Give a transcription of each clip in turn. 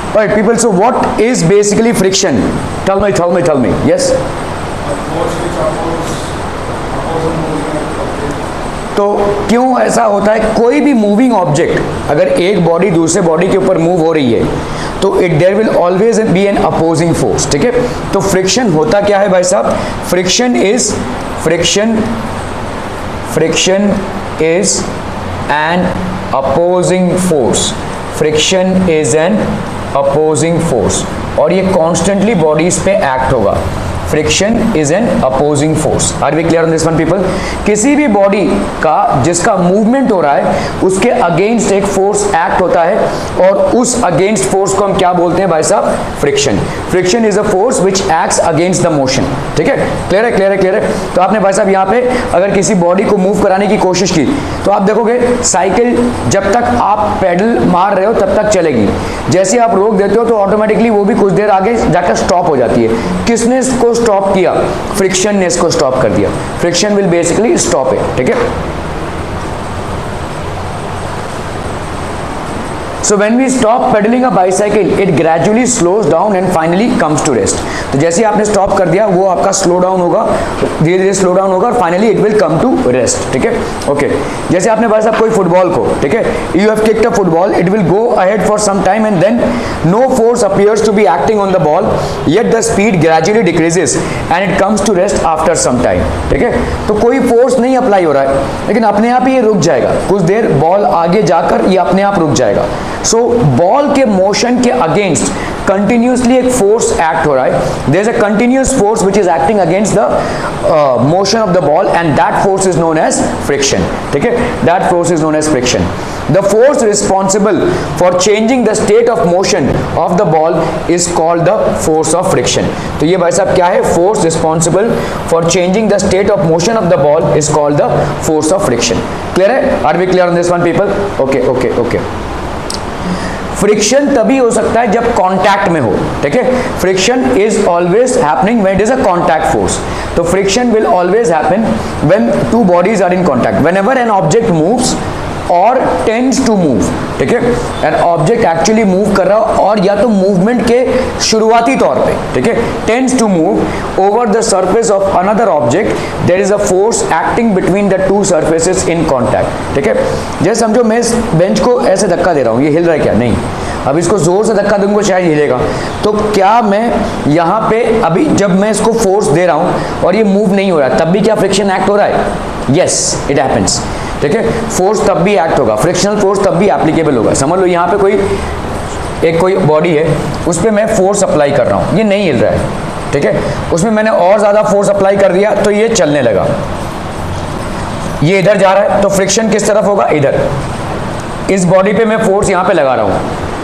Alright, people. So, what is basically friction? Tell me. Yes. तो क्यों ऐसा होता है? कोई भी मूविंग ऑब्जेक्ट अगर एक बॉडी दूसरे बॉडी के ऊपर मूव हो रही है तो there will always be an opposing force, ठीक है। तो फ्रिक्शन होता क्या है भाई साहब? Friction is an opposing force. Friction is an opposing force और ये कॉन्स्टेंटली बॉडीज पे एक्ट होगा। Friction is an opposing force. Are we clear on this one people? किसी भी बॉडी का जिसका मूवमेंट हो रहा है उसके अगेंस्ट एक फोर्स एक्ट होता है और उस अगेंस्ट फोर्स को हम क्या बोलते हैं भाई साहब? Friction. Friction is a force which acts against the motion, ठीक है। क्लियर है। तो आपने भाई साहब यहाँ पे अगर किसी बॉडी को मूव कराने की कोशिश की तो आप देखोगे साइकिल जब तक आप पेडल मार रहे हो तब तक चलेगी, जैसे आप रोक देते हो तो ऑटोमेटिकली वो भी कुछ देर आगे जाकर स्टॉप हो जाती है। किसने इसको स्टॉप किया? फ्रिक्शन ने इसको स्टॉप कर दिया। Friction will basically stop it, ठीक है। So when we stop pedaling a bicycle, it gradually slows down and finally comes to rest. तो जैसे आपने स्टॉप कर दिया वो आपका स्लो डाउन होगा, धीरे धीरे स्लो डाउन होगा और finally it will come to rest, ठीक है। ओके, जैसे आपने भाई साहब कोई फुटबॉल को, ठीक है, you have kicked a football, it will go ahead for some time and then no force appears to be acting on the ball, yet the speed gradually decreases and it comes to rest after some time, ठीक है। तो कोई force नहीं apply हो रहा है लेकिन अपने आप ही ये रुक जाएगा, कुछ देर बॉल आगे जाकर ये अपने आप रुक जाएगा। सो बॉल के मोशन के अगेंस्ट कंटिन्यूसली एक फोर्स एक्ट हो रहा है। There is a continuous force which is acting against the motion of the ball and that force is known as friction, ठीक है। That force is known as friction. The force responsible for changing the state of motion of the ball is called the force of friction. तो ये भाई साहब क्या है? Force responsible for changing the state of motion of the ball is called the force of friction. Clear है? Are we clear on this one people? Okay. Friction तभी हो सकता है जब कांटेक्ट में हो, ठीक है। Friction is always happening when it is a contact force. तो friction will always happen when two bodies are in contact. Whenever an object moves और टेंड्स टू मूव, ठीक है, एन ऑब्जेक्ट एक्चुअली मूव कर रहा हो और या तो मूवमेंट के शुरुआती तौर पे, ठीक है, tends to move over the surface of another object, there is a force acting between the two surfaces in contact, ठीक है। जैसे समझो मैं इस बेंच को ऐसे धक्का दे रहा हूँ, ये हिल रहा है क्या? नहीं। अब इसको जोर से धक्का दूंगा शायद हिलेगा। तो क्या मैं यहाँ पे अभी जब मैं इसको फोर्स दे रहा हूँ और ये मूव नहीं हो रहा तब भी क्या फ्रिक्शन एक्ट हो रहा है? यस, इट हैपेंस, ठीक है। फोर्स तब भी एक्ट होगा, फ्रिक्शनल फोर्स तब भी एप्लीकेबल होगा। समझ लो यहाँ पे कोई बॉडी है, उस पर मैं फोर्स अप्लाई कर रहा हूँ, ये नहीं हिल रहा है, ठीक है। उसमें मैंने और ज़्यादा फोर्स अप्लाई कर दिया तो ये चलने लगा, ये इधर जा रहा है, तो फ्रिक्शन किस तरफ होगा? इधर। इस बॉडी पे मैं फोर्स यहाँ पे लगा रहा हूँ,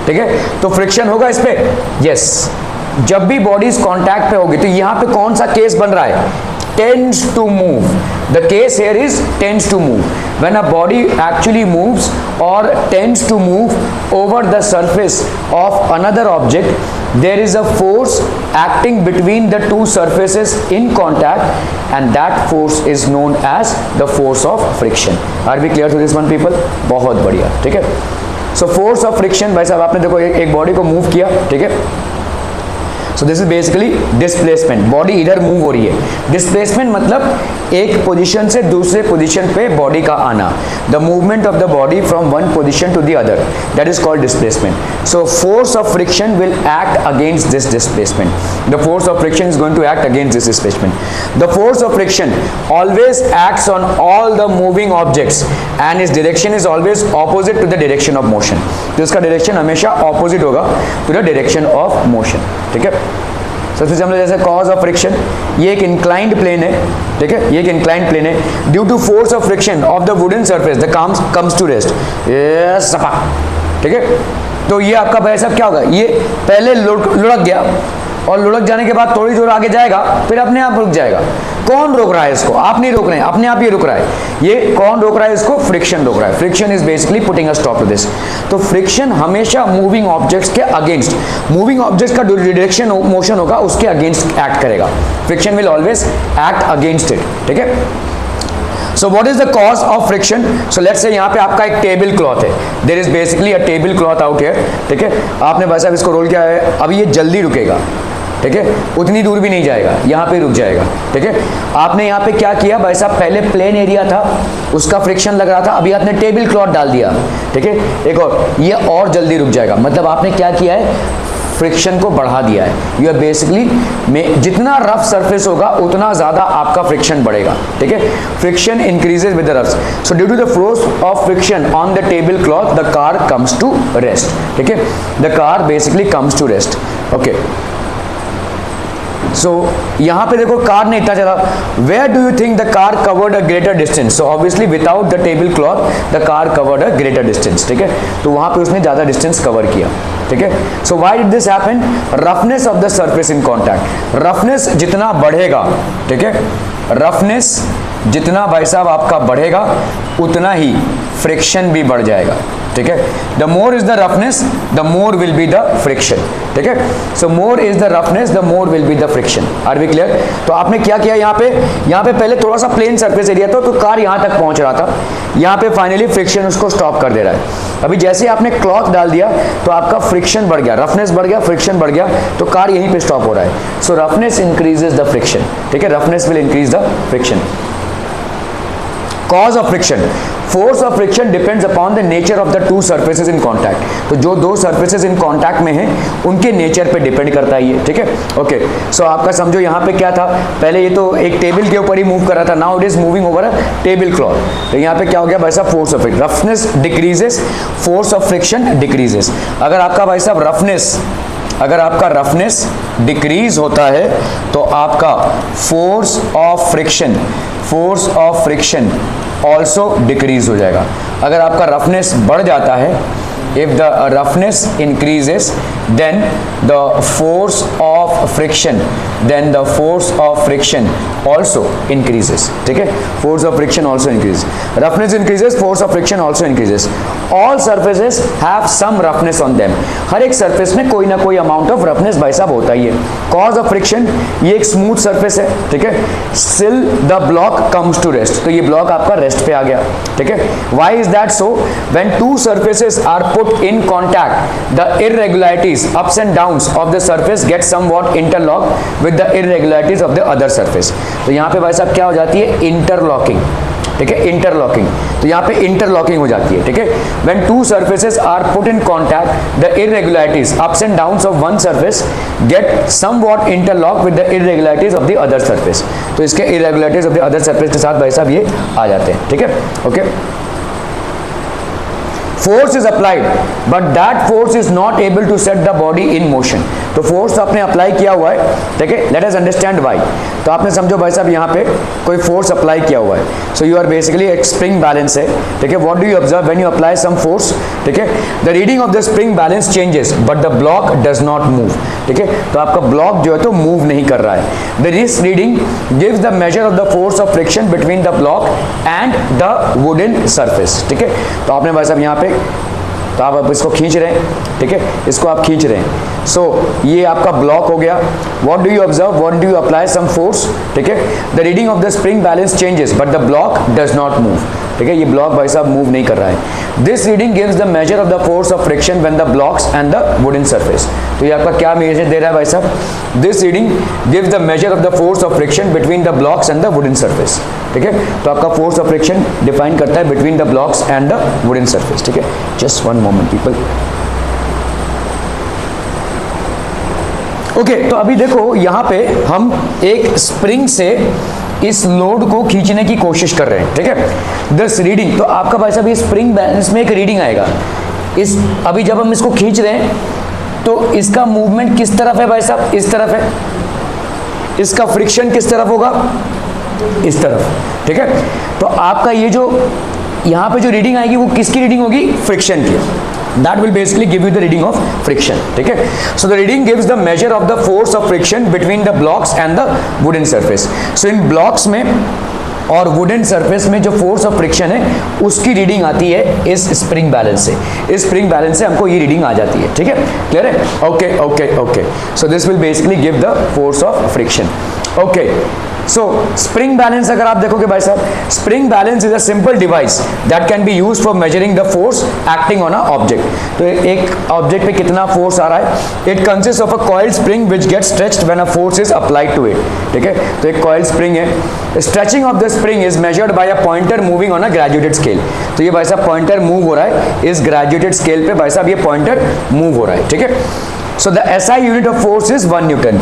ठीक है, तो फ्रिक्शन होगा इस पे? यस। जब भी बॉडीज कांटेक्ट पे होगी तो यहाँ पे कौन सा केस बन रहा है? Tends to move. The case here is tends to move. When a body actually moves or tends to move over the surface of another object, there is a force acting between the two surfaces in contact, and that force is known as the force of friction. Are we clear to this one, people? बहुत बढ़िया, ठीक है। So force of friction, भाई साहब आपने देखो एक body को मूव किया, ठीक है। So this is basically displacement, body इधर मूव हो रही है। डिस्प्लेसमेंट मतलब एक पोजीशन से दूसरे पोजीशन पे बॉडी का आना, the movement of the body from one position to the other, that is called displacement. So force of friction will act against this displacement. The force of friction is going to act against this displacement. The force of friction always acts on all the moving objects and is direction is always opposite to the direction of motion. तो इसका direction हमेशा opposite होगा to the direction of motion, ठीक है। सबसे हम लोग जैसे कॉज ऑफ फ्रिक्शन, ये एक इंक्लाइंड प्लेन है, ठीक है, ये एक इंक्लाइंड प्लेन है। Due to force of friction of the wooden surface the comes to rest, ये सपा, ठीक है। तो ये आपका भाई साहब क्या होगा? ये पहले लुढ़क गया और लुढ़क जाने के बाद थोड़ी दूर आगे जाएगा फिर अपने आप रुक जाएगा। कौन रोक रहा है इसको? आप नहीं रोक रहे हैं, अपने आप ही रुक रहा है। ये कौन रोक रहा है इसको? फ्रिक्शन रोक रहा है। Friction is basically putting a stop to this. तो फ्रिक्शन हमेशा मूविंग ऑब्जेक्ट्स के अगेंस्ट, मूविंग ऑब्जेक्ट्स का डायरेक्शन मोशन होगा उसके अगेंस्ट एक्ट करेगा। Friction will always act against it, ठीक है। So what is the cause of friction? So let's say यहाँ पे आपका एक टेबल क्लॉथ है, there is basically a tablecloth out here, ठीक है। आपने भाई साहब इसको रोल किया है, अभी ये जल्दी रुकेगा, ठीक है, उतनी दूर भी नहीं जाएगा, यहाँ पे रुक जाएगा, ठीक है। आपने यहाँ पे क्या किया भाई साहब, पहले प्लेन एरिया था, उसका फ्रिक्शन लग रहा था, अभी आपने टेबल क्लॉथ डाल दिया, ठीक है। एक और जल्दी रुक जाएगा, मतलब आपने क्या किया है, फ्रिक्शन को बढ़ा दिया है। यू आर बेसिकली जितना रफ सरफेस होगा उतना ज्यादा आपका फ्रिक्शन बढ़ेगा, ठीक है। Friction increases with the rough, so due to the force of friction on the table cloth the car comes to rest, ठीक है। The car basically comes to rest, okay. So यहाँ पे देखो कार ने इतना चला, where do you think the car covered a greater distance? So obviously without the table cloth the car covered a greater distance, ठीक है। तो वहां पे उसने ज्यादा डिस्टेंस कवर किया, ठीक है। So why did this happen? Roughness of the surface in contact, roughness जितना बढ़ेगा, ठीक है, रफनेस जितना भाई साहब आपका बढ़ेगा उतना ही फ्रिक्शन भी बढ़ जाएगा, ठीक है। The more is the roughness the more will be the friction, ठीक है। So more is the roughness the more will be the friction, are we clear? तो आपने क्या किया यहाँ पे पहले थोड़ा सा प्लेन सरफेस एरिया था, तो कार यहाँ तक पहुंच रहा था, यहाँ पे फाइनली फ्रिक्शन उसको स्टॉप कर दे रहा है। अभी जैसे आपने क्लॉथ डाल दिया तो आपका फ्रिक्शन बढ़ गया, रफनेस बढ़ गया, फ्रिक्शन बढ़ गया, तो कार यहीं पे स्टॉप हो रहा है। सो रफनेस इंक्रीजेस द फ्रिक्शन, ठीक है, roughness will increase the friction. Cause of friction, force of friction depends upon the nature of the two surfaces in contact, तो जो दो surfaces in contact में हैं उनके नेचर पे डिपेंड करता है ये, ठीक है। ओके, सो आपका समझो यहाँ पे क्या था, पहले ये तो एक टेबल के ऊपर ही मूव कर रहा था, now it is moving over a table cloth, तो यहाँ पे क्या हो गया भाई साहब, force of friction, roughness decreases, force of friction decreases. अगर आपका भाई साहब रफनेस डिक्रीज होता है तो आपका force of friction also decrease हो जाएगा। अगर आपका रफनेस बढ़ जाता है, if the roughness increases then the force of friction also increases, ठीक है, force of friction also increases, roughness increases, force of friction also increases, all surfaces have some roughness on them, हर एक surface में कोई ना कोई amount of roughness भाई साहब होता ही है। cause of friction, ये एक smooth surface है, ठीक है, still the block comes to rest, तो ये block आपका rest पे आ गया, ठीक है। why is that so? when two surfaces are put in contact, the irregularities, ups and downs of the surface get somewhat interlocked with the irregularities of the other surface, तो यहाँ पे भाई साहब क्या हो जाती है, इंटरलॉकिंग, ठीक है, इंटरलॉकिंग, तो यहाँ पे इंटरलॉकिंग हो जाती है, ठीक है। when two surfaces are put in contact, the irregularities, ups and downs of one surface get somewhat interlocked with the irregularities of the other surface, तो इसके irregularities of the other surface के साथ भाई साहब ये आ जाते हैं, ठीक है। Okay, force is applied but that force is not able to set the body in motion, तो फोर्स आपने अप्लाई किया हुआ है, ठीक है, लेट अस अंडरस्टैंड व्हाई। तो आपने समझो भाई साहब यहाँ पे कोई फोर्स अप्लाई किया हुआ है, सो यू आर बेसिकली एक स्प्रिंग बैलेंस है, ठीक है। What do you observe when you apply some force, ठीक है, the reading of the spring balance changes but the block does not move, ठीक है, तो आपका ब्लॉक जो है तो मूव नहीं कर रहा है। The this reading gives the measure of the force of friction between the block and the wooden surface, ठीक है। तो आपने भाई साहब यहाँ पे, तो आप इसको खींच रहे हैं, ठीक है, इसको आप खींच रहे हैं, सो ये आपका ब्लॉक हो गया। What do you observe, what do you apply some force, ठीक है, the reading of the spring balance changes but the block does not move, ठीक है, ये ब्लॉक भाई साहब मूव नहीं कर रहा है। This reading gives the measure of the force of friction when the blocks and the wooden surface, तो ये आपका क्या मेजर दे रहा है भाई साहब, this reading gives the measure of the force of friction between the blocks and the wooden surface, ठीक है। तो आपका फोर्स ऑफ फ्रिक्शन डिफाइन करता है between the blocks and the wooden surface, ठीक है। Just one moment people. Okay, तो अभी देखो यहाँ पे हम एक स्प्रिंग से इस लोड को खींचने की कोशिश कर रहे हैं, ठीक है। दिस रीडिंग, तो आपका भाई साहब ये स्प्रिंग बैलेंस में एक रीडिंग आएगा, इस अभी जब हम इसको खींच रहे हैं तो इसका मूवमेंट किस तरफ है भाई साहब, इस तरफ है, इसका फ्रिक्शन किस तरफ होगा, इस तरफ, ठीक है। तो आपका ये जो यहाँ पे जो रीडिंग आएगी वो किसकी रीडिंग होगी, फ्रिक्शन की, that will basically give you the reading of friction, ठीक है। so the reading gives the measure of the force of friction between the blocks and the wooden surface, so in blocks में और wooden surface में जो force of friction है उसकी reading आती है इस स्प्रिंग बैलेंस से, इस स्प्रिंग बैलेंस से हमको ये रीडिंग आ जाती है, ठीक है, क्लियर है। Okay okay okay, so this will basically give the force of friction. Okay, so spring balance अगर आप देखोगे भाई साहब, spring balance is a simple device that can be used for measuring the force acting on a object. तो एक object पे कितना force आ रहा है, it consist of a coiled spring which gets stretched when a force is applied to it. ठीक है, तो एक कॉइल्ड स्प्रिंग है, stretching of the spring is measured by a pointer moving on a graduated scale. तो ये भाई साहब pointer move हो रहा है इस ग्रेजुएटेड स्केल पे, भाई साहब ये पॉइंटर मूव हो रहा है। ठीक है, so the SI unit of force is 1 Newton.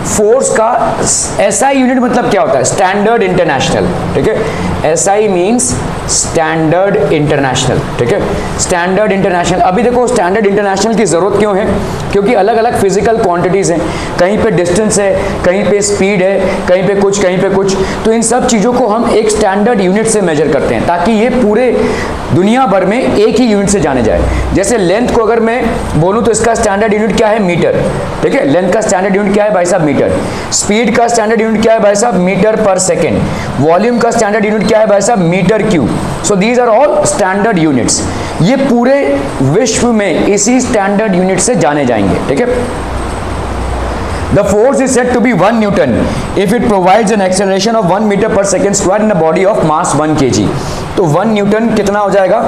Force का एसआई यूनिट मतलब क्या होता है, स्टैंडर्ड इंटरनेशनल। ठीक है, एसआई मींस स्टैंडर्ड इंटरनेशनल। ठीक है, स्टैंडर्ड इंटरनेशनल। अभी देखो स्टैंडर्ड इंटरनेशनल की जरूरत क्यों है, क्योंकि अलग अलग फिजिकल क्वांटिटीज हैं, कहीं पे डिस्टेंस है, कहीं पे स्पीड है, कहीं पे कुछ, कहीं पे कुछ। तो इन सब चीजों को हम एक स्टैंडर्ड यूनिट से मेजर करते हैं ताकि ये पूरे दुनिया भर में एक ही यूनिट से जाने जाए। जैसे लेंथ को अगर मैं बोलूं तो इसका स्टैंडर्ड यूनिट क्या है, मीटर। ठीक है, लेंथ का स्टैंडर्ड यूनिट क्या है भाई साहब, मीटर। स्पीड का स्टैंडर्ड यूनिट क्या है भाई साहब, मीटर पर सेकेंड। वॉल्यूम का स्टैंडर्ड यूनिट क्या है भाई साहब, metre cube. So these are all standard units. ये पूरे विश्व में इसी स्टैंडर्ड यूनिट से जाने जाएंगे। ठीक है, The force is said to be 1 Newton if it provides an acceleration of 1 meter per second square in a body of mass 1 kg। तो 1 न्यूटन कितना हो जाएगा,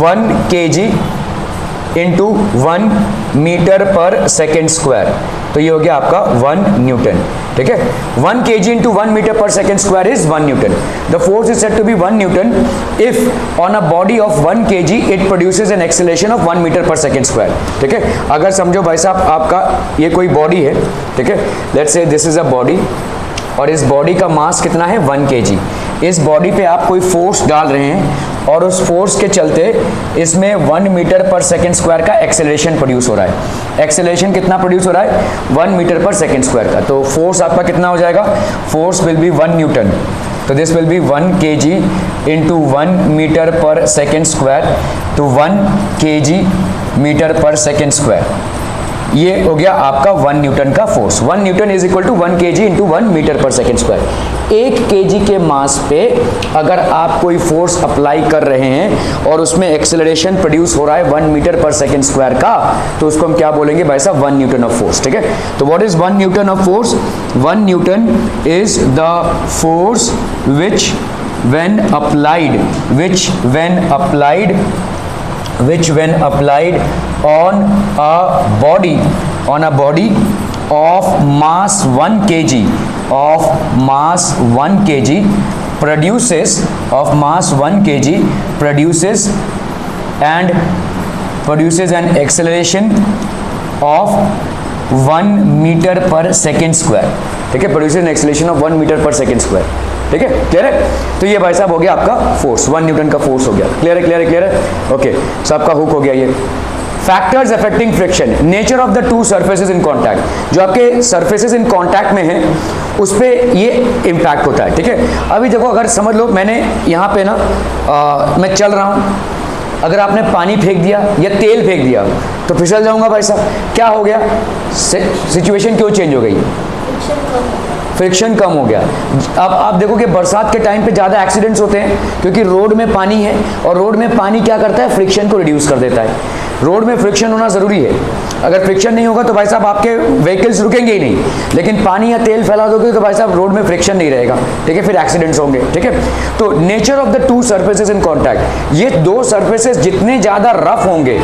1 kg into 1 metre per second square. तो ये हो गया आपका 1 न्यूटन। ठीक है, 1 kg into 1 metre per second square is 1 newton. The force is said to be 1 newton if on a body of 1 kg it produces an acceleration of 1 metre per second square. ठीक है, अगर समझो भाई साहब आपका ये कोई बॉडी है, ठीक है, let's say this is a body और इस बॉडी का मास कितना है, 1 kg। इस बॉडी पे आप कोई फोर्स डाल रहे हैं और उस फोर्स के चलते इसमें 1 मीटर पर सेकेंड स्क्वायर का एक्सेलरेशन प्रोड्यूस हो रहा है। एक्सेलरेशन कितना प्रोड्यूस हो रहा है, 1 मीटर पर सेकेंड स्क्वायर का। तो फोर्स आपका कितना हो जाएगा, फोर्स विल बी 1 न्यूटन। तो this will be 1 kg into 1 metre per second square, तो 1 kg metre per second square. ये हो गया आपका 1 न्यूटन का force. 1 newton is equal to 1 kg into 1 metre per second square. 1 kg के मास पे अगर आप कोई फोर्स अप्लाई कर रहे हैं और उसमें एक्सेलरेशन प्रोड्यूस हो रहा है 1 मीटर पर सेकेंड स्क्वायर का, तो उसको हम क्या बोलेंगे भाई साहब, 1 न्यूटन ऑफ फोर्स। ठीक है, तो what is 1 Newton of force, 1 newton is the force which when applied on a body of mass 1 kg produces an acceleration of 1 meter per second square। ठीक है, produces an acceleration of 1 metre per second square. ठीक है, clear है। तो ये भाई साहब हो गया आपका फोर्स, 1 न्यूटन का फोर्स हो गया। क्लियर है, क्लियर है, क्लियर है। ओके, सो आपका हुक हो गया ये। Factors affecting friction, nature of the two surfaces in contact. जो आपके सर्फेसेस इन कॉन्टैक्ट में है उस पर ये इम्पैक्ट होता है। ठीक है, अभी देखो अगर समझ लो मैंने यहाँ पे ना मैं चल रहा हूँ, अगर आपने पानी फेंक दिया या तेल फेंक दिया तो फिसल जाऊंगा भाई साहब। क्या हो गया, सिचुएशन क्यों चेंज हो गई, फ्रिक्शन कम हो गया। अब आप देखो कि बरसात के टाइम पे ज़्यादा एक्सीडेंट्स होते हैं क्योंकि रोड में पानी है और रोड में पानी क्या करता है, फ्रिक्शन को रिड्यूस कर देता है। रोड में फ्रिक्शन होना ज़रूरी है। अगर फ्रिक्शन नहीं होगा तो भाई साहब आपके व्हीकल्स रुकेंगे ही नहीं, लेकिन पानी या तेल फैला दोगे तो भाई साहब रोड में फ्रिक्शन नहीं रहेगा। ठीक है, फिर एक्सीडेंट्स होंगे। ठीक है, तो nature of the two surfaces in contact, ये दो सर्फेसेस जितने ज़्यादा रफ होंगे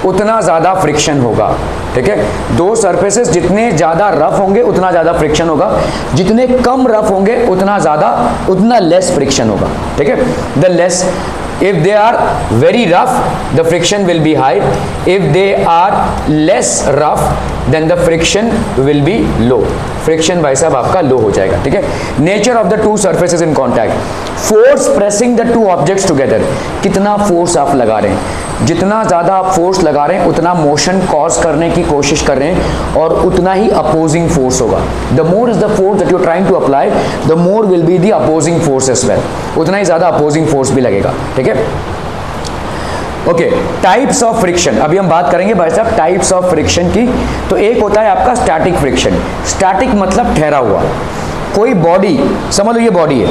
उतना ज़्यादा फ्रिक्शन होगा। ठीक है, दो सरफेसेस जितने ज़्यादा रफ होंगे उतना ज़्यादा फ्रिक्शन होगा, जितने कम रफ होंगे उतना लेस फ्रिक्शन होगा। ठीक है, the less, if they are very rough the friction will be high, if they are less rough then the friction will be low। Friction भाई साहब आपका लो हो जाएगा। ठीक है, nature of the two surfaces in contact, force pressing the two objects together, कितना force आप लगा रहे हैं, जितना ज़्यादा आप फोर्स लगा रहे हैं उतना मोशन कॉज करने की कोशिश कर रहे हैं और उतना ही अपोजिंग फोर्स होगा। The more is the force that you are trying to apply, the more will be the opposing force as well, उतना ही ज़्यादा अपोजिंग फोर्स भी लगेगा। ठीक है, ओके, टाइप्स ऑफ फ्रिक्शन, अभी हम बात करेंगे भाई साहब टाइप्स ऑफ फ्रिक्शन की। तो एक होता है आपका स्टैटिक फ्रिक्शन। स्टैटिक मतलब ठहरा हुआ। कोई बॉडी, समझ लो ये बॉडी है,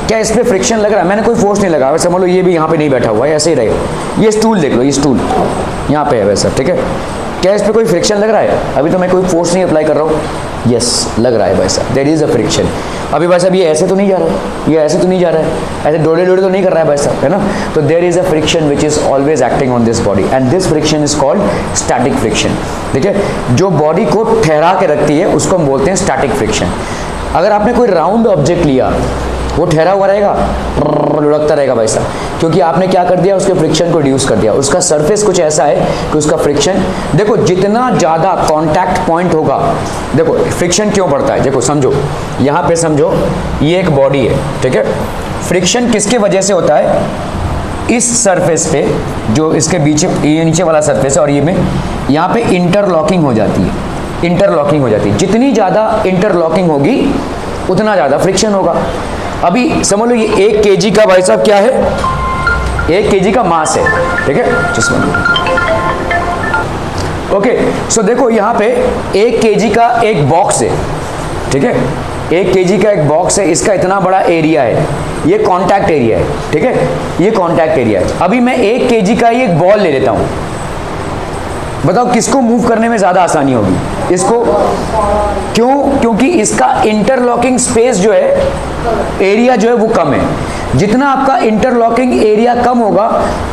क्या इस पर फ्रिक्शन लग रहा है, मैंने कोई फोर्स नहीं लगा, समझ लो ये भी यहाँ पे नहीं बैठा हुआ है, ऐसे ही रहेगा। ये स्टूल देख लो, ये स्टूल यहाँ पे है वैसा। ठीक है, क्या इस पे कोई फ्रिक्शन लग रहा है? अभी तो मैं कोई फोर्स नहीं अप्लाई कर रहा हूँ. यस, लग रहा है भाई साहब, देयर इज अ फ्रिक्शन. अभी भाई साहब ये ऐसे तो नहीं जा रहा है, ये ऐसे तो नहीं जा रहा है, ऐसे डोले डोले तो नहीं कर रहा है भाई साहब, है ना. तो there is a friction which is always acting on this body and this friction is called static friction. ठीक है, जो बॉडी को ठहरा के रखती है उसको हम बोलते हैं स्टैटिक फ्रिक्शन. अगर आपने कोई राउंड ऑब्जेक्ट लिया, वो ठहरा हुआ रहेगा, लुढ़कता रहेगा भाई साहब, क्योंकि आपने क्या कर दिया, उसके फ्रिक्शन को रिड्यूस कर दिया. उसका सरफेस कुछ ऐसा है कि उसका फ्रिक्शन, देखो जितना ज़्यादा कॉन्टैक्ट पॉइंट होगा, देखो फ्रिक्शन क्यों बढ़ता है, देखो समझो, यहाँ पे समझो ये एक बॉडी है. ठीक है, फ्रिक्शन किसके वजह से होता है? इस सरफेस पे, जो इसके बीच, ये नीचे वाला सरफेस है और ये में, यहाँ पे इंटरलॉकिंग हो जाती है, इंटरलॉकिंग हो जाती है. जितनी ज़्यादा इंटरलॉकिंग होगी उतना ज़्यादा फ्रिक्शन होगा. अभी समझ लो ये 1 kg का भाई साहब क्या है, 1 kg का मास है. ठीक है, ओके. सो देखो यहाँ पे 1 kg का एक बॉक्स है. ठीक है, 1 kg का एक बॉक्स है, इसका इतना बड़ा एरिया है, ये कॉन्टैक्ट एरिया है. ठीक है, ये कॉन्टैक्ट एरिया है. अभी मैं 1 kg का ही एक बॉल ले लेता हूँ, बताओ किसको मूव करने में ज़्यादा आसानी होगी? इसको. क्यों? क्योंकि इसका इंटरलॉकिंग स्पेस जो है, एरिया जो है वो कम है. जितना आपका इंटरलॉकिंग एरिया कम होगा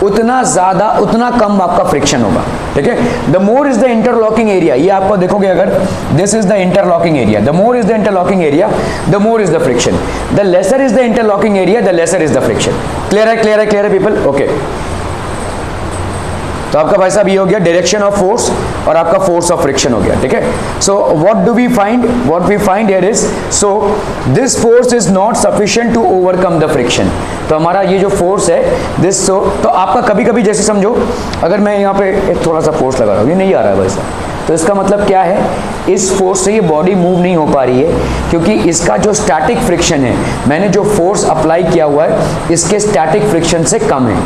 उतना ज़्यादा, उतना कम आपका फ्रिक्शन होगा. ठीक है, the more is the interlocking area, ये आपको देखोगे अगर, this is the interlocking area, the more is the interlocking area, the more is the friction, the lesser is the interlocking area, the lesser is the friction. Clear है, clear है, clear है people? Okay. तो आपका भाई साहब ये हो गया डायरेक्शन ऑफ फोर्स और आपका फोर्स ऑफ फ्रिक्शन हो गया. ठीक है, so what do we find, what we find here is, so this force is not sufficient to overcome the friction. तो हमारा ये जो फोर्स है दिस, तो आपका कभी कभी जैसे समझो, अगर मैं यहाँ पे एक थोड़ा सा फोर्स लगा रहा हूँ, ये नहीं आ रहा है भाई साहब, तो इसका मतलब क्या है, इस फोर्स से ये बॉडी मूव नहीं हो पा रही है, क्योंकि इसका जो स्टैटिक फ्रिक्शन है, मैंने जो फोर्स अप्लाई किया हुआ है इसके स्टैटिक फ्रिक्शन से कम है.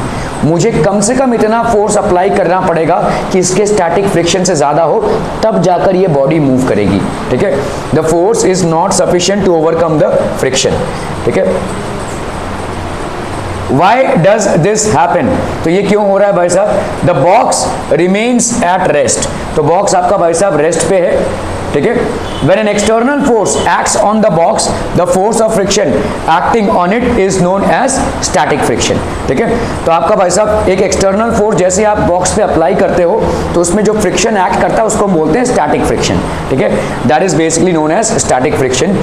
मुझे कम से कम इतना फोर्स अप्लाई करना पड़ेगा कि इसके स्टैटिक फ्रिक्शन से ज़्यादा हो, तब जाकर ये बॉडी मूव करेगी. ठीक है, the force is not sufficient to overcome the friction. ठीक है, Why does this happen? तो ये क्यों हो रहा है भाई साहब? The box remains at rest. तो बॉक्स आपका भाई साहब रेस्ट पे है. ठीक है, when an external force acts on the box, the force of friction acting on it is known as static friction. ठीक है, तो आपका भाई साहब एक एक्सटर्नल फोर्स जैसे आप बॉक्स पे अप्लाई करते हो तो उसमें जो फ्रिक्शन एक्ट करता है उसको हम बोलते हैं स्टैटिक फ्रिक्शन. ठीक है, that is basically known as static friction.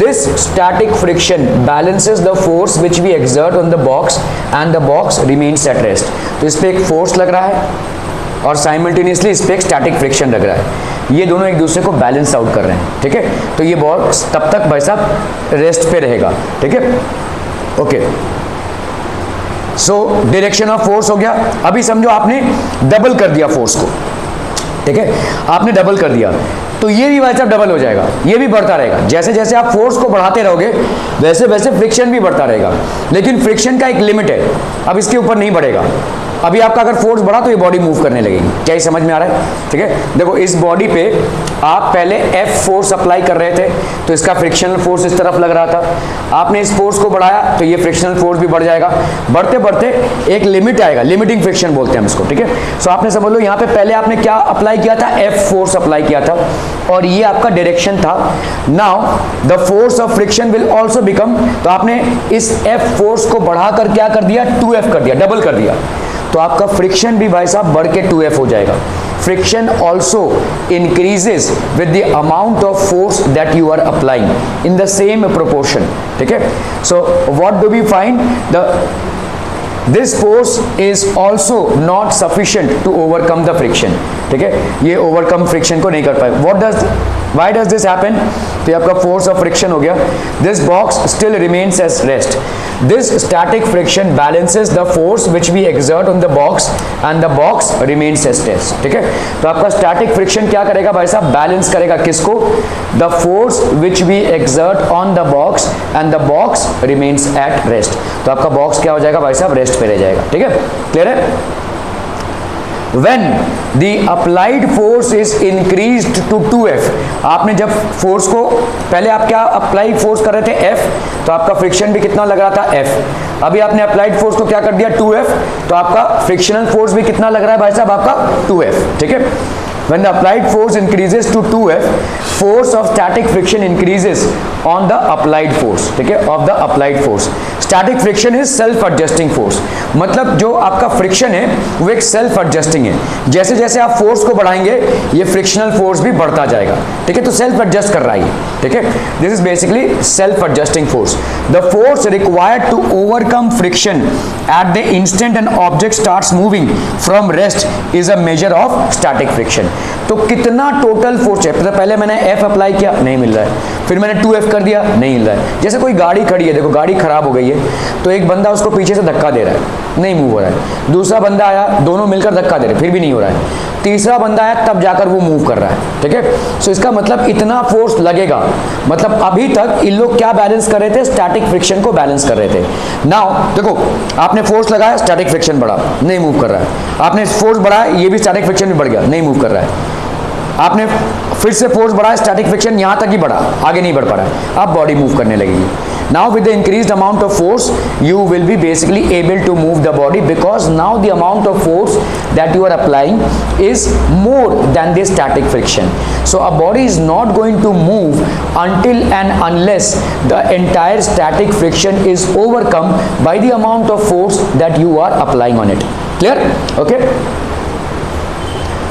This static friction balances the force which we exert on the box and the box remains at rest. तो इस पे एक फोर्स लग रहा है और साइमल्टेनियसली इस पे एक स्टैटिक फ्रिक्शन लग रहा है, ये दोनों एक दूसरे को बैलेंस आउट कर रहे हैं. ठीक है, तो ये बॉक्स तब तक भाई साहब रेस्ट पे रहेगा. ठीक है, okay. So direction of force हो गया. अभी समझो आपने डबल कर दिया फोर्स को. ठीक है, आपने डबल कर दिया तो ये भी भाई साहब डबल हो जाएगा, ये भी बढ़ता रहेगा. जैसे जैसे आप फोर्स को बढ़ाते रहोगे वैसे वैसे फ्रिक्शन भी बढ़ता रहेगा, लेकिन फ्रिक्शन का एक लिमिट है, अब इसके ऊपर नहीं बढ़ेगा. अभी आपका अगर फोर्स बढ़ा तो ये बॉडी मूव करने लगेगी. क्या ये समझ में आ रहा है? ठीक है, देखो इस बॉडी पे आप पहले F फोर्स अप्लाई कर रहे थे तो इसका फ्रिक्शनल फोर्स इस तरफ लग रहा था. आपने इस फोर्स को बढ़ाया तो ये फ्रिक्शनल फोर्स भी बढ़ जाएगा. बढ़ते बढ़ते एक लिमिट आएगा, लिमिटिंग फ्रिक्शन बोलते हैं हम इसको. ठीक है, सो आपने समझ लो यहाँ पे पहले आपने क्या अप्लाई किया था, F फोर्स अप्लाई किया था और ये आपका डायरेक्शन था. Now the force of friction will also become, तो आपने इस F फोर्स को बढ़ाकर क्या कर दिया, 2F कर दिया, डबल कर दिया. तो आपका फ्रिक्शन भी भाई साहब बढ़ के 2F हो जाएगा. Friction also increases with the amount of force that you are applying in the same proportion. ठीक है, so what do we find, the this force is also not sufficient to overcome the friction. ठीक है, ये overcome friction को नहीं कर पाए. What does, why does this happen? तो आपका फोर्स ऑफ फ्रिक्शन हो गया. This box still remains as rest. This static friction balances the force which we exert on the box and the box remains as rest. ठीक है, तो आपका static friction क्या करेगा भाई साहब, बैलेंस करेगा किसको, the force which we exert on the box and the box remains at rest. तो आपका बॉक्स क्या हो जाएगा भाई साहब, रेस्ट पे रह जाएगा. ठीक है, क्लियर है? When the applied force is increased to 2F, आपने जब फोर्स को, पहले आप क्या अप्लाई फोर्स कर रहे थे F, तो आपका फ्रिक्शन भी कितना लग रहा था F. अभी आपने अप्लाइड फोर्स को क्या कर दिया 2F, तो आपका फ्रिक्शनल फोर्स भी कितना लग रहा है भाई साहब, आपका 2F. ठीक है, when the applied force increases to 2F, force of static friction increases on the applied force, ठीक है, of the applied force. Static friction is self adjusting force, मतलब जो आपका फ्रिक्शन है वो एक सेल्फ एडजस्टिंग है. जैसे जैसे आप फोर्स को बढ़ाएंगे ये फ्रिक्शनल फोर्स भी बढ़ता जाएगा, ठीक है, तो सेल्फ एडजस्ट कर रहा है, ठीक है. This is basically self adjusting force. The force required to overcome friction at the instant an object starts moving from rest is a measure of static friction. तो कितना टोटल फोर्स है, तो पहले मैंने F अप्लाई किया, नहीं मिल रहा है, फिर मैंने 2F कर दिया, नहीं मिल रहा है. जैसे कोई गाड़ी खड़ी है, देखो गाड़ी खराब हो गई है, तो एक बंदा उसको पीछे से धक्का दे रहा है, नहीं मूव हो रहा है. दूसरा बंदा आया, दोनों मिलकर धक्का दे रहे, फिर भी नहीं हो रहा है. तीसरा बंदा आया, तब जाकर वो मूव कर रहा है, ठीक है. सो इसका मतलब इतना फोर्स लगेगा. मतलब अभी तक इन लोग क्या बैलेंस कर रहे थे, स्टैटिक फ्रिक्शन को बैलेंस कर रहे थे. नाउ देखो, आपने फोर्स लगाया, स्टैटिक फ्रिक्शन बढ़ा, नहीं मूव कर रहा है. आपने फोर्स बढ़ाया, ये भी स्टैटिक फ्रिक्शन भी बढ़ गया, नहीं मूव कर रहा है. आपने फिर से फोर्स बढ़ाया, स्टैटिक फ्रिक्शन यहां तक ही बढ़ा, आगे नहीं बढ़ पा रहा है. अब बॉडी मूव करने लगेगी. Now with the increased amount of force, you will be basically able to move the body, because now the amount of force that you are applying is more than the static friction. So a body is not going to move until and unless the entire static friction is overcome by the amount of force that you are applying on it. Clear? Okay?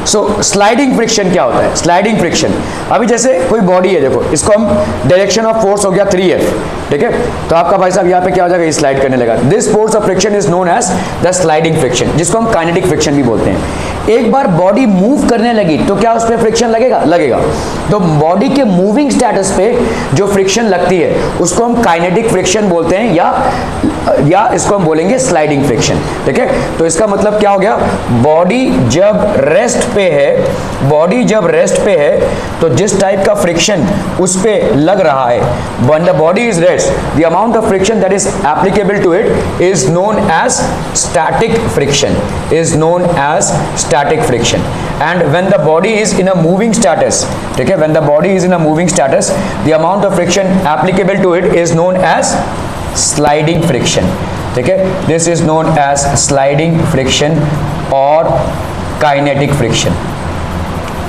So sliding friction क्या होता है? Sliding friction, अभी जैसे कोई body है, देखो इसको हम डायरेक्शन ऑफ फोर्स हो गया 3F, ठीक है, तो आपका भाई साहब यहाँ पे क्या हो जाएगा, स्लाइड करने लगा. This force of friction is known as the sliding friction, जिसको हम काइनेटिक फ्रिक्शन भी बोलते हैं. एक बार बॉडी मूव करने लगी तो क्या उस पर फ्रिक्शन लगेगा? लगेगा. तो बॉडी के मूविंग स्टेटस पे जो फ्रिक्शन लगती है उसको हम काइनेटिक फ्रिक्शन बोलते हैं, या इसको हम बोलेंगे स्लाइडिंग फ्रिक्शन, ठीक है. तो इसका मतलब क्या हो गया, बॉडी जब रेस्ट पे है, बॉडी जब रेस्ट पे है तो जिस टाइप का फ्रिक्शन उस पे लग रहा है, when the body is rest, the amount of friction that is applicable to it is known as static friction, is known as static friction. And when the body is in a moving status, ठीक है, when the body is in a moving status, the amount of friction applicable to it is known as sliding friction, ठीक है. This is known as sliding friction or kinetic friction,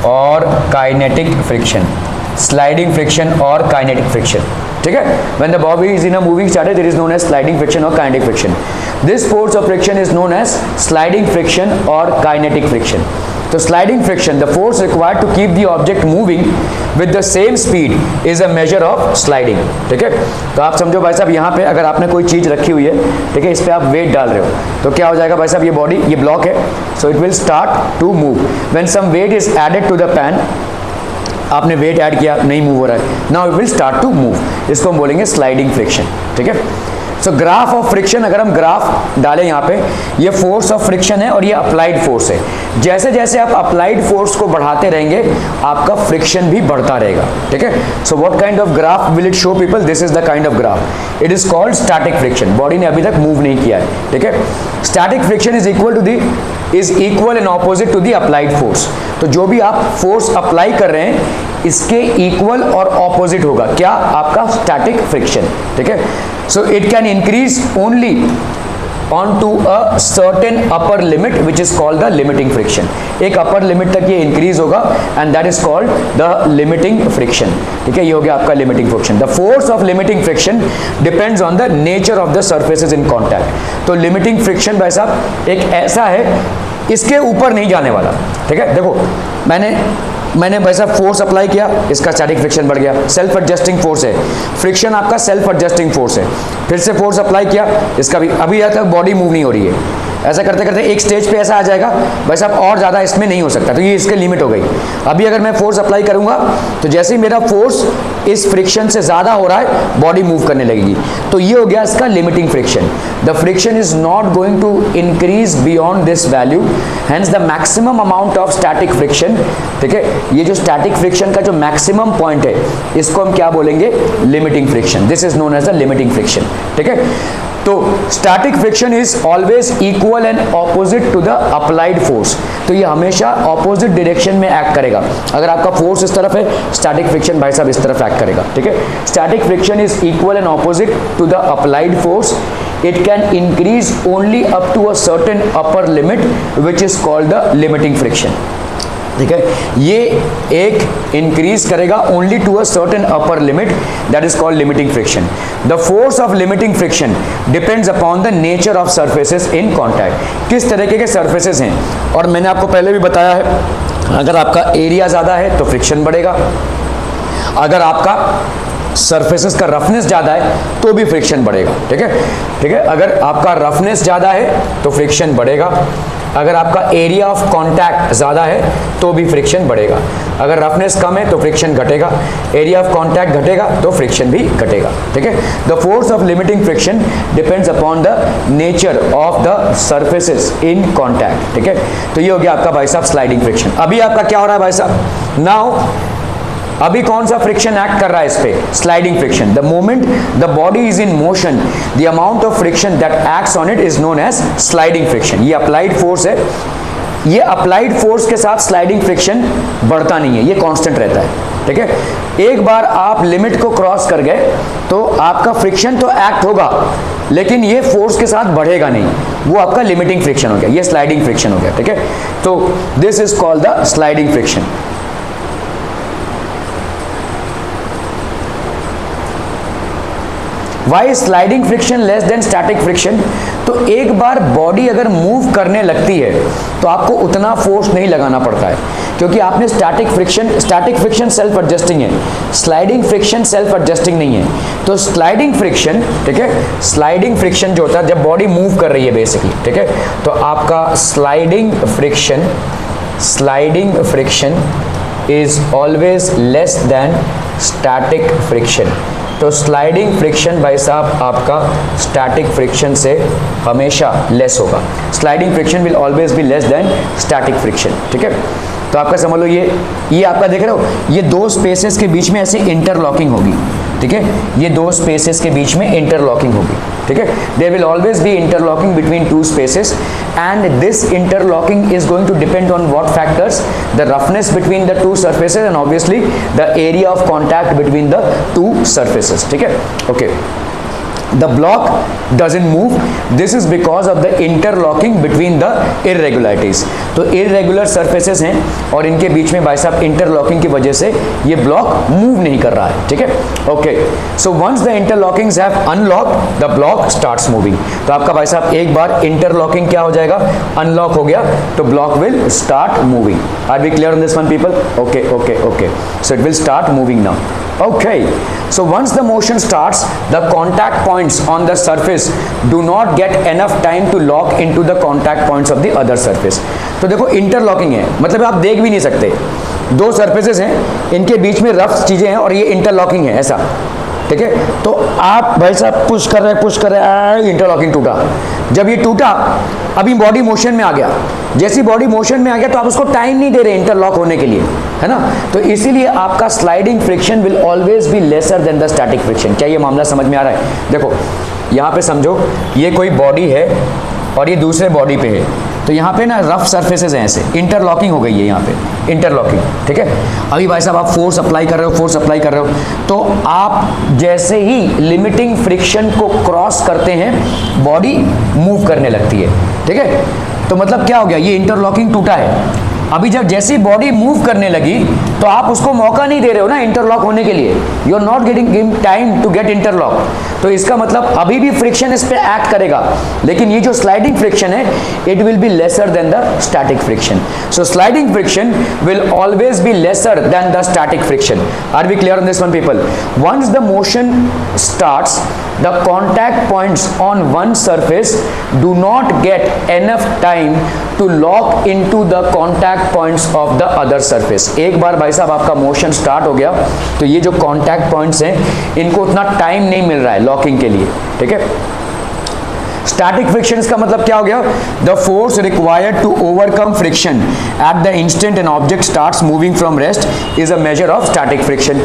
or kinetic friction, sliding friction or kinetic friction, ठीक है. When the body is in a moving status, it is known as sliding friction or kinetic friction. This force of friction is known as sliding friction or kinetic friction. तो sliding friction, the force required to keep the object moving with the same speed is a measure of sliding, ठीक है. तो आप समझो भाई साहब, यहाँ पे अगर आपने कोई चीज रखी हुई है, ठीक है, इस पे आप वेट डाल रहे हो, तो क्या हो जाएगा भाई साहब, ये बॉडी, ये ब्लॉक है, so it will start to move. When some weight is added to the pan, आपने वेट ऐड किया, नहीं मूव हो रहा है, now it will start to move. इसको हम बोलेंगे स्लाइडिंग फ्रिक्शन, ठीक है. सो ग्राफ ऑफ फ्रिक्शन, अगर हम ग्राफ डालें यहाँ पे, ये फोर्स ऑफ फ्रिक्शन है और ये अप्लाइड फोर्स है. जैसे जैसे आप अप्लाइड फोर्स को बढ़ाते रहेंगे आपका फ्रिक्शन भी बढ़ता रहेगा, ठीक है. So what kind of graph will it show people? This is the kind of graph. It is called static friction. Body ने अभी तक मूव नहीं किया है, ठीक है. Static friction is equal and opposite to the applied force. तो जो भी आप फोर्स अप्लाई कर रहे हैं इसके इक्वल और ऑपोजिट होगा क्या? आपका स्टैटिक फ्रिक्शन, ठीक है. So it can increase only on to a certain upper limit which is called the limiting friction. एक upper limit तक ये increase होगा and that is called the limiting friction, ठीक है. ये हो गया आपका limiting friction. The force of limiting friction depends on the nature of the surfaces in contact. तो limiting friction भाई साहब एक ऐसा है, इसके ऊपर नहीं जाने वाला, ठीक है. देखो मैंने भाई साहब फोर्स अप्लाई किया, इसका स्टैटिक फ्रिक्शन बढ़ गया, सेल्फ एडजस्टिंग फोर्स है, फ्रिक्शन आपका सेल्फ एडजस्टिंग फोर्स है. फिर से फोर्स अप्लाई किया, इसका भी अभी यहाँ तक बॉडी मूव नहीं हो रही है. ऐसा करते करते एक स्टेज पे ऐसा आ जाएगा भाई साहब और ज़्यादा इसमें नहीं हो सकता, तो ये इसके लिमिट हो गई. अभी अगर मैं फोर्स अप्लाई करूंगा तो जैसे ही मेरा फोर्स इस फ्रिक्शन से ज़्यादा हो रहा है बॉडी मूव करने लगेगी. तो ये हो गया इसका limiting friction. The friction is not going to increase beyond this value, hence the maximum amount of static friction, ठीक है. ये जो स्टैटिक फ्रिक्शन का जो मैक्सिमम पॉइंट है इसको हम क्या बोलेंगे? Limiting friction. This is known as the limiting friction, ठीक है. तो static friction is always equal and opposite to the applied force. तो ये हमेशा ऑपोजिट डायरेक्शन में एक्ट करेगा. अगर आपका फोर्स इस तरफ है, स्टैटिक फ्रिक्शन भाई साहब इस तरफ एक्ट करेगा, ठीक है. Static friction is equal and opposite to the applied force. It can increase only up to a certain upper limit which is called the limiting friction. ठीक है, ये एक इंक्रीज करेगा only to a certain upper limit, that is called limiting friction. The force of limiting friction depends upon the nature of surfaces in contact. किस तरीके के surfaces हैं, और मैंने आपको पहले भी बताया है, अगर आपका एरिया ज़्यादा है तो फ्रिक्शन बढ़ेगा, अगर आपका सरफेसेस का रफनेस ज़्यादा है तो भी फ्रिक्शन बढ़ेगा. ठीक है, ठीक है, अगर आपका रफनेस ज़्यादा है तो फ्रिक्शन बढ़ेगा, अगर आपका एरिया ऑफ कांटेक्ट ज़्यादा है तो भी फ्रिक्शन बढ़ेगा, अगर रफनेस कम है तो फ्रिक्शन घटेगा, एरिया ऑफ कांटेक्ट घटेगा तो फ्रिक्शन भी घटेगा. ठीक है, the force of limiting friction depends upon the nature of the surfaces in contact. ठीक है, तो ये हो गया आपका भाई साहब स्लाइडिंग फ्रिक्शन. अभी आपका क्या हो रहा है भाई साहब, नाउ अभी कौन सा फ्रिक्शन एक्ट कर रहा है इस पे, sliding friction. The moment the body is in motion the amount of friction that acts on it is known as sliding friction. ये अप्लाइड फोर्स है, ये अप्लाइड फोर्स के साथ स्लाइडिंग फ्रिक्शन बढ़ता नहीं है, ये कांस्टेंट रहता है. ठीक है, एक बार आप लिमिट को क्रॉस कर गए तो आपका फ्रिक्शन तो एक्ट होगा लेकिन ये फोर्स के साथ बढ़ेगा नहीं, वो आपका लिमिटिंग फ्रिक्शन हो गया, ये स्लाइडिंग फ्रिक्शन हो गया. ठीक है, तो this is called the sliding friction. Why sliding friction less than static friction. तो एक बार बॉडी अगर मूव करने लगती है तो आपको उतना फोर्स नहीं लगाना पड़ता है, क्योंकि आपने स्टैटिक फ्रिक्शन सेल्फ एडजस्टिंग है, स्लाइडिंग फ्रिक्शन सेल्फ एडजस्टिंग नहीं है. तो स्लाइडिंग फ्रिक्शन, ठीक है, स्लाइडिंग फ्रिक्शन जो होता है जब बॉडी मूव कर रही है बेसिकली, ठीक है, तो आपका sliding friction is always less than static friction. तो स्लाइडिंग फ्रिक्शन भाई साहब आपका स्टैटिक फ्रिक्शन से हमेशा लेस होगा. Sliding friction will always be less than static friction. ठीक है, तो आपका समझ लो ये आपका देख रहे हो, ये दो स्पेसेस के बीच में ऐसे इंटरलॉकिंग होगी. ठीक है, ये दो स्पेसेस के बीच में इंटरलॉकिंग होगी. ठीक है, there will always be interlocking between two spaces and this interlocking is going to depend on what factors, the roughness between the two surfaces and obviously the area of contact between the two surfaces. ठीक है, okay. The block doesn't move. This is because of the interlocking between the irregularities. तो irregular surfaces हैं और इनके बीच में भाई साहब interlocking की वजह से ये block move नहीं कर रहा है. ठीक है, okay. So once the interlockings have unlocked, the block starts moving. तो आपका भाई साहब एक बार interlocking क्या हो जाएगा, unlock हो गया तो block will start moving. Are we clear on this one, people? Okay, okay, okay. So it will start moving now. Okay, so once the motion starts, the contact points on the surface do not get enough time to lock into the contact points of the other surface. तो देखो interlocking है, मतलब आप देख भी नहीं सकते, दो सरफेसेस हैं, इनके बीच में रफ चीजें हैं और ये इंटरलॉकिंग है ऐसा. ठीक है, तो आप भाई साहब पुश कर रहे हैं, इंटरलॉकिंग टूटा. जब ये टूटा, अभी बॉडी मोशन में आ गया, जैसी बॉडी मोशन में आ गया तो आप उसको टाइम नहीं दे रहे इंटरलॉक होने के लिए, है ना. तो इसीलिए आपका sliding friction will always be lesser than the static friction. क्या ये मामला समझ में आ रहा है? देखो यहाँ पे समझो ये कोई बॉडी है और ये दूसरे बॉडी पे है, तो यहाँ पे ना रफ सरफेसेस हैं, ऐसे इंटरलॉकिंग हो गई है यहाँ पे, इंटरलॉकिंग. ठीक है, अभी भाई साहब आप फोर्स अप्लाई कर रहे हो, तो आप जैसे ही लिमिटिंग फ्रिक्शन को क्रॉस करते हैं बॉडी मूव करने लगती है. ठीक है, तो मतलब क्या हो गया, ये इंटरलॉकिंग टूटा है. अभी जब जैसी बॉडी मूव करने लगी तो आप उसको मौका नहीं दे रहे हो ना इंटरलॉक होने के लिए, you are not giving time to get interlock. तो इसका मतलब अभी भी फ्रिक्शन इस पे एक्ट करेगा, लेकिन ये जो स्लाइडिंग फ्रिक्शन है it will be lesser than the static friction. So sliding friction will always be lesser than the static friction. Are we clear on this one, people? Once the motion starts, the contact points on one surface do not get enough time to lock into the contact points of the other surface. एक बार भाई साहब आपका motion start हो गया तो ये जो contact points हैं इनको उतना टाइम नहीं मिल रहा है लॉकिंग के लिए. ठीक है, स्टैटिक फ्रिक्शन का मतलब क्या हो गया, the force required to overcome friction at the instant an object starts moving from rest is a measure of static friction.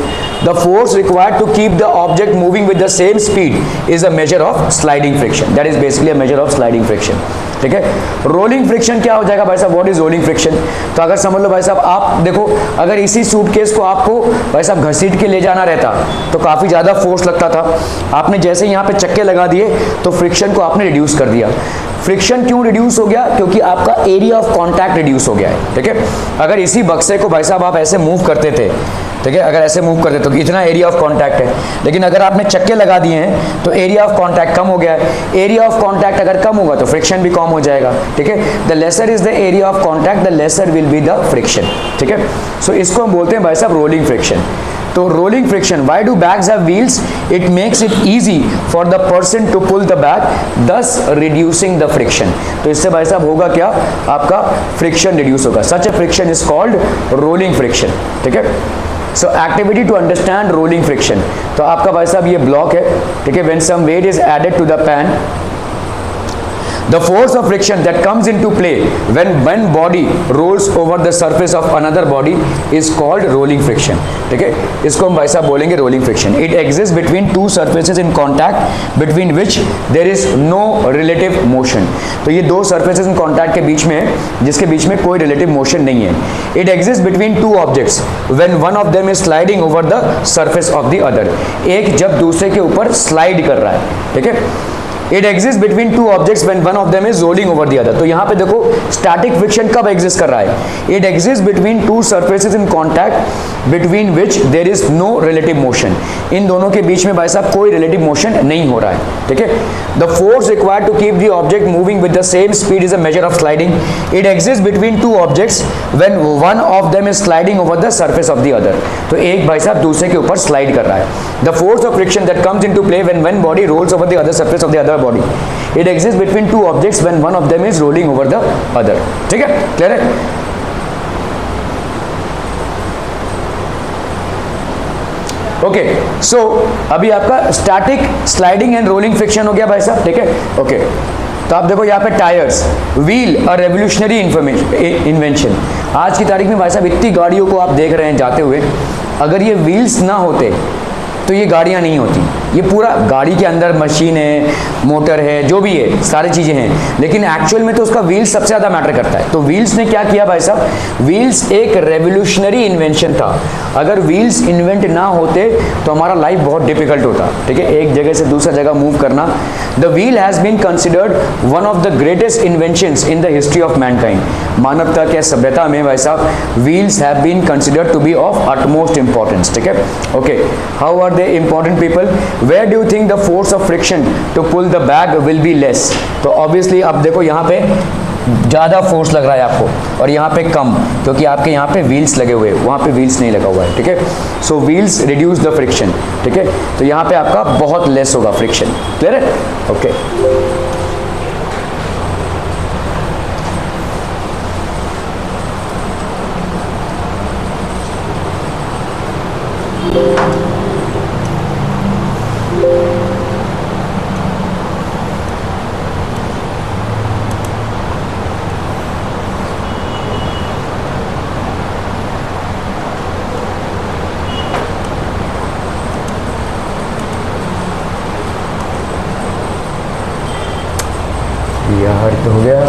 The force required to keep the object moving with the same speed is a measure of sliding friction. That is basically a measure of sliding friction. ठीक है। Rolling friction क्या हो जाएगा भाई साहब, what is rolling friction? तो अगर समझ लो भाई साहब, आप देखो अगर इसी सूटकेस को आपको भाई साहब घसीट के ले जाना रहता तो काफ़ी ज़्यादा फोर्स लगता था। आपने जैसे यहाँ पे चक्के लगा दिए तो फ्रिक्शन को आपने रिड्यूस कर दिया। फ्रिक्शन क्यों रिड्यूस हो गया? क्योंकि आपका एरिया ऑफ कांटेक्ट रिड्यूस हो गया है, ठीक है। अगर इसी बक्से को भाई साहब आप ऐसे मूव करते थे, ठीक है, अगर ऐसे मूव करते तो इतना एरिया ऑफ कांटेक्ट है, लेकिन अगर आपने चक्के लगा दिए हैं तो एरिया ऑफ कांटेक्ट कम हो गया है। एरिया ऑफ कांटेक्ट अगर कम होगा तो फ्रिक्शन भी कम हो जाएगा, ठीक है। The lesser is the area of contact, the lesser will be the friction, ठीक है। सो इसको हम बोलते हैं भाई साहब रोलिंग फ्रिक्शन। तो rolling friction, why do bags have wheels? It makes it easy for the person to pull the bag, thus reducing the friction. तो इससे भाई साहब होगा क्या, आपका फ्रिक्शन रिड्यूस होगा। Such a friction is called rolling friction, ठीक है। So activity to understand rolling friction. तो आपका भाई साहब ये ब्लॉक है, ठीक है। When some weight is added to the pan, the force of friction that comes into play when one body rolls over the surface of another body is called rolling friction, ठीक है। इसको हम भाई साहब बोलेंगे rolling friction. It exists between two surfaces in contact between which there is no relative motion. तो ये दो surfaces in contact के बीच में है जिसके बीच में कोई relative motion नहीं है। It exists between two objects when one of them is sliding over the surface of the other. एक जब दूसरे के ऊपर slide कर रहा है, ठीक है। It exists between two objects when one of them is rolling over the other. तो यहाँ पे देखो static friction कब exist कर रहा है? It exists between two surfaces in contact between which there is no relative motion. इन दोनों के बीच में भाई साहब कोई relative motion नहीं हो रहा है, ठीक है। The force required to keep the object moving with the same speed is a measure of sliding. It exists between two objects when one of them is sliding over the surface of the other. तो एक भाई साहब दूसरे के ऊपर slide कर रहा है। The force of friction that comes into play when one body rolls over the other surface of the other body. It exists between two objects when one of them is rolling over the other. ठीक है, clear है? Okay, सो अभी आपका static, sliding and rolling friction हो गया भाई साहब, ठीक है। ओके, तो आप देखो यहाँ पे tyres, wheel, a revolutionary invention. आज की तारीख में भाई साहब इतनी गाड़ियों को आप देख रहे हैं जाते हुए, अगर ये व्हील्स ना होते तो ये गाड़ियाँ नहीं होती। ये पूरा गाड़ी के अंदर मशीन है, मोटर है, जो भी है, सारी चीज़ें हैं, लेकिन एक्चुअल में तो उसका व्हील्स सबसे ज़्यादा मैटर करता है। तो व्हील्स ने क्या किया भाई साहब, व्हील्स एक रेवोल्यूशनरी इन्वेंशन था। अगर व्हील्स इन्वेंट ना होते तो हमारा लाइफ बहुत डिफिकल्ट होता, ठीक है, एक जगह से दूसरा जगह मूव करना। The wheel has been considered one of the greatest inventions in the history of mankind. मानवता के सभ्यता में भाई साहब wheels have been considered to be of utmost importance, ठीक है। Okay, how are they important people? Where do you think the force of friction to pull the bag will be less? तो obviously आप देखो यहाँ पे ज़्यादा force लग रहा है आपको और यहाँ पे कम, क्योंकि आपके यहाँ पे व्हील्स लगे हुए हैं, वहाँ पे व्हील्स नहीं लगा हुआ है, ठीक है। सो व्हील्स रिड्यूस द फ्रिक्शन, ठीक है। तो यहाँ पे आपका बहुत लेस होगा फ्रिक्शन, क्लियर है? ओके, यार तो हो गया।